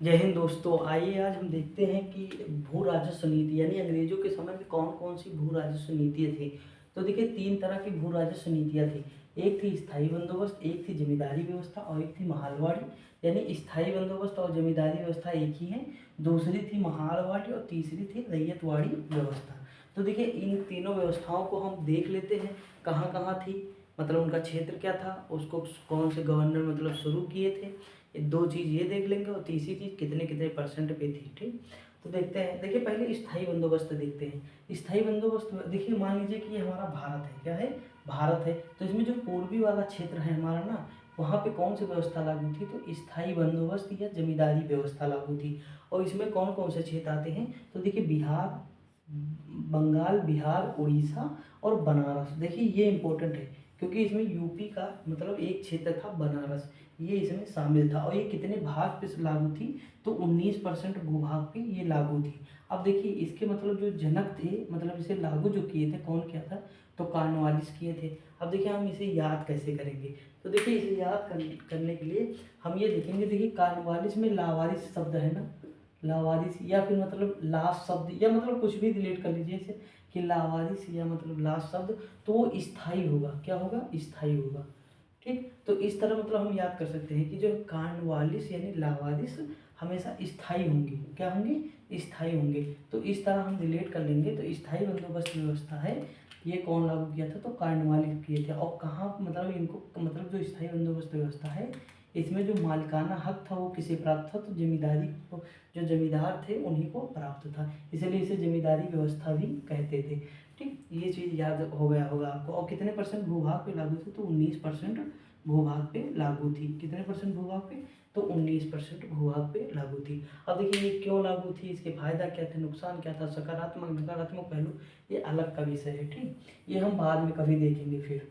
जय हिंद दोस्तों। आइए आज हम देखते हैं कि भू राजस्व नीति यानी अंग्रेजों के समय में कौन कौन सी भू राजस्व नीतियाँ थी। तो देखिए तीन तरह की भू राजस्व नीतियाँ थी। एक थी स्थायी बंदोबस्त, एक थी जमींदारी व्यवस्था और एक थी महालवाड़ी। यानी स्थायी बंदोबस्त और जमींदारी व्यवस्था एक ही है। दूसरी थी महालवाड़ी और तीसरी थी रैयतवाड़ी व्यवस्था। तो देखिए इन तीनों व्यवस्थाओं को हम देख लेते हैं कहाँ कहाँ थी, मतलब उनका क्षेत्र क्या था, उसको कौन से गवर्नर मतलब शुरू किए थे। ये दो चीज़ ये देख लेंगे और तीसरी चीज़ कितने कितने परसेंट पे थी। ठीक, तो देखते हैं। देखिए पहले स्थायी बंदोबस्त देखते हैं। स्थायी बंदोबस्त देखिए, मान लीजिए कि ये हमारा भारत है। क्या है? भारत है। तो इसमें जो पूर्वी वाला क्षेत्र है हमारा ना, वहाँ पे कौन सी व्यवस्था लागू थी? तो स्थायी बंदोबस्त या जमींदारी व्यवस्था लागू थी। और इसमें कौन कौन से क्षेत्र आते हैं? तो देखिए बिहार, बंगाल, बिहार, उड़ीसा और बनारस। देखिए ये इंपॉर्टेंट है क्योंकि इसमें यूपी का मतलब एक क्षेत्र था बनारस, ये इसमें शामिल था। और ये कितने भाग पे लागू थी? तो 19% भूभाग पे ये लागू थी। अब देखिए इसके मतलब जो जनक थे, मतलब इसे लागू जो किए थे, कौन किया था? तो कॉर्नवालिस किए थे। अब देखिए हम इसे याद कैसे करेंगे? तो देखिए इसे याद करने के लिए हम ये देखेंगे। देखिए कॉर्नवालिस में लावारिस शब्द है ना, लावारिस, या फिर मतलब लास्ट शब्द, या मतलब कुछ भी रिलेट कर लीजिए इसे कि लावारिस या मतलब लास्ट शब्द, तो वो स्थायी होगा। क्या होगा? स्थायी होगा। ठीक, तो इस तरह मतलब हम याद कर सकते हैं कि जो कॉर्नवालिस यानी लावारिस हमेशा स्थायी होंगे। क्या होंगे? स्थायी होंगे। तो इस तरह हम रिलेट कर लेंगे। तो स्थायी बंदोबस्त व्यवस्था है, ये कौन लागू किया था? तो कॉर्नवालिस किए थे। और कहाँ मतलब इनको मतलब जो स्थायी बंदोबस्त व्यवस्था है, इसमें जो मालिकाना हक था वो किसे प्राप्त था? तो जमींदारी को, जो जमींदार थे उन्हीं को प्राप्त था, इसलिए इसे जमींदारी व्यवस्था भी कहते थे। ठीक, ये चीज़ याद हो गया होगा आपको। और कितने परसेंट भूभाग पे लागू थी? तो 19% भूभाग पे लागू थी। कितने परसेंट भूभाग पे? तो 19% भूभाग पे लागू थी। अब देखिए ये क्यों लागू थी, इसके फायदा क्या थे, नुकसान क्या था, सकारात्मक नकारात्मक पहलू, ये अलग का विषय है। ठीक, ये हम बाद में कभी देखेंगे फिर।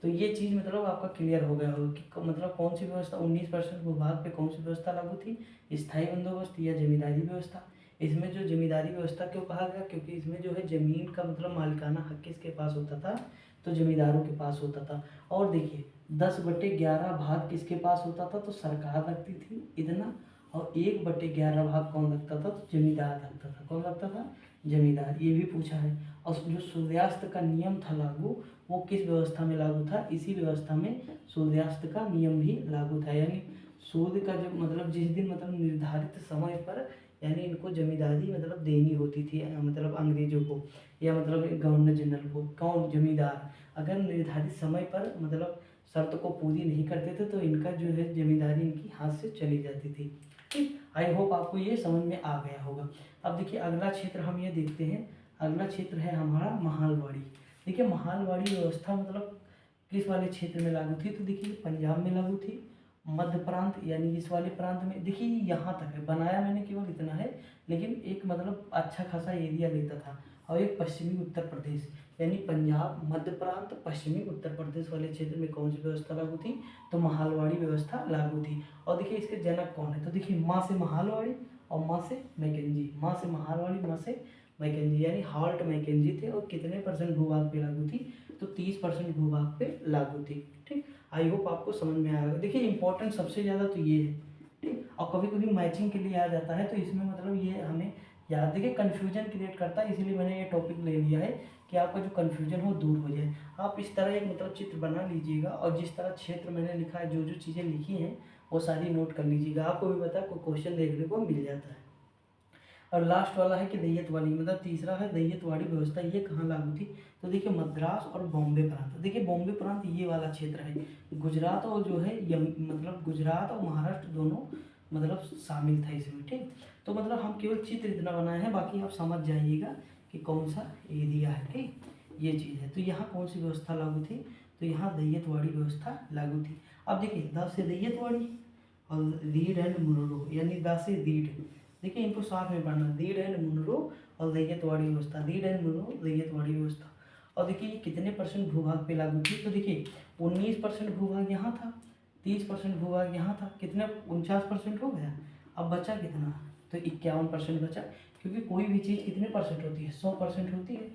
तो ये चीज़ मतलब आपका क्लियर हो गया होगा कि मतलब कौन सी व्यवस्था 19% भूभाग पे कौन सी व्यवस्था लागू थी? स्थायी बंदोबस्त या जमींदारी व्यवस्था। इसमें जो जमींदारी व्यवस्था क्यों कहा गया? क्योंकि इसमें जो है ज़मीन का मतलब मालिकाना हक किसके पास होता था? तो जमींदारों के पास होता था। और देखिए 10/11 भाग किसके पास होता था? तो सरकार रखती थी इतना। और 1/11 भाग कौन रखता था? तो जमींदार रखता था। कौन रखता था? जमींदार। ये भी पूछा है। और जो सूर्यास्त का नियम था लागू, वो किस व्यवस्था में लागू था? इसी व्यवस्था में सूर्यास्त का नियम भी लागू था। यानी सूर्य का जो मतलब जिस दिन मतलब निर्धारित समय पर, यानी इनको जमींदारी मतलब देनी होती थी, मतलब अंग्रेजों को या मतलब गवर्नर जनरल को। कौन? जमींदार। अगर निर्धारित समय पर मतलब शर्त को पूरी नहीं करते थे तो इनका जो है जमींदारी इनकी हाथ से चली जाती थी। ठीक, आई होप आपको ये समझ में आ गया होगा। अब देखिए अगला क्षेत्र हम ये देखते हैं। अगला क्षेत्र है हमारा महालवाड़ी। देखिए महालवाड़ी व्यवस्था मतलब किस वाले क्षेत्र में लागू थी? तो देखिए पंजाब में लागू थी, मध्य प्रांत यानी इस वाले प्रांत में। देखिए यहाँ तक है, बनाया मैंने केवल इतना है, लेकिन एक मतलब अच्छा खासा एरिया लेता था। और एक पश्चिमी उत्तर प्रदेश, यानी पंजाब, मध्य प्रांत, पश्चिमी उत्तर प्रदेश वाले क्षेत्र में कौन सी व्यवस्था लागू थी? तो महालवाड़ी व्यवस्था लागू थी। और देखिए इसके जनक कौन है? तो देखिए माँ से महालवाड़ी और माँ से मैकेंजी। माँ से महालवाड़ी, माँ से मैकेंजी, यानी हॉल्ट मैकेंजी थे। और कितने परसेंट भूभाग पे लागू थी? तो 30% भूभाग पे लागू थी। ठीक, आई होप आपको समझ में आएगा। देखिए इंपॉर्टेंट सबसे ज़्यादा तो ये है। ठीक, और कभी कभी मैचिंग के लिए आ जाता है, तो इसमें मतलब ये हमें याद, देखिए कन्फ्यूजन क्रिएट करता है, इसीलिए मैंने ये टॉपिक ले लिया है कि आपका जो कन्फ्यूजन हो दूर हो जाए। आप इस तरह एक मतलब चित्र बना लीजिएगा और जिस तरह क्षेत्र मैंने लिखा है, जो जो चीज़ें लिखी हैं वो सारी नोट कर लीजिएगा। आपको भी पता है कोई क्वेश्चन देखने को मिल जाता है। और लास्ट वाला है कि रैयतवाड़ी, मतलब तीसरा है रैयतवाड़ी व्यवस्था, ये कहाँ लागू थी? तो देखिए मद्रास और बॉम्बे प्रांत। देखिए बॉम्बे प्रांत ये वाला क्षेत्र है, गुजरात और जो है मतलब गुजरात और महाराष्ट्र दोनों मतलब शामिल था इसमें। ठीक, तो मतलब हम केवल चित्र इतना बनाए हैं, बाकी आप समझ जाइएगा कि कौन सा एरिया है। ठीक, ये चीज़ है। तो यहाँ कौन सी व्यवस्था लागू थी? तो यहाँ रैयतवाड़ी व्यवस्था लागू थी। अब देखिए द से रैयतवाड़ी और रीड एंड मुनरो, यानी द से रीड। देखिए इनको साथ में पढ़ना, रीड एंड मुनरो और रैयतवाड़ी व्यवस्था, रीड एंड मुनरो रैयतवाड़ी व्यवस्था। और देखिए ये कितने परसेंट भूभाग पे लागू थी? तो देखिए 19% भूभाग यहाँ था, 30% भूभाग यहाँ था, कितने 49% हो गया। अब बचा कितना? तो 51% बचा। क्योंकि कोई भी चीज़ कितने परसेंट होती है? 100% होती है।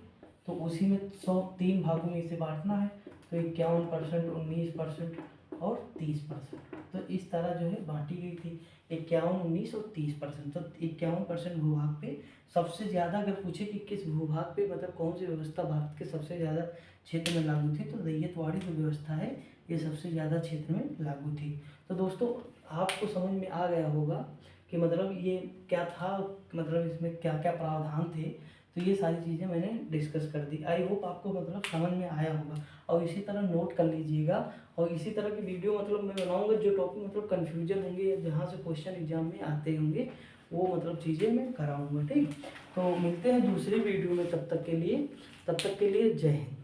तो उसी में 100 3 भागों में इसे बांटना है। तो 51%, 19%, और 30%। तो इस तरह जो है बांटी गई थी 51, 19 और 30%। तो 51% भूभाग पे सबसे ज़्यादा, अगर पूछे कि किस भूभाग पे मतलब कौन सी व्यवस्था भारत के सबसे ज़्यादा क्षेत्र में लागू थी, तो रैयतवाड़ी जो व्यवस्था है ये सबसे ज़्यादा क्षेत्र में लागू थी। तो दोस्तों आपको समझ में आ गया होगा कि मतलब ये क्या था, मतलब इसमें क्या क्या प्रावधान थे। तो ये सारी चीज़ें मैंने डिस्कस कर दी। आई होप आपको मतलब समझ में आया होगा, और इसी तरह नोट कर लीजिएगा। और इसी तरह की वीडियो मतलब मैं बनाऊंगा जो टॉपिक मतलब कन्फ्यूजन होंगे या जहाँ से क्वेश्चन एग्जाम में आते होंगे वो मतलब चीज़ें मैं कराऊंगा। ठीक, तो मिलते हैं दूसरी वीडियो में, तब तक के लिए जय हिंद।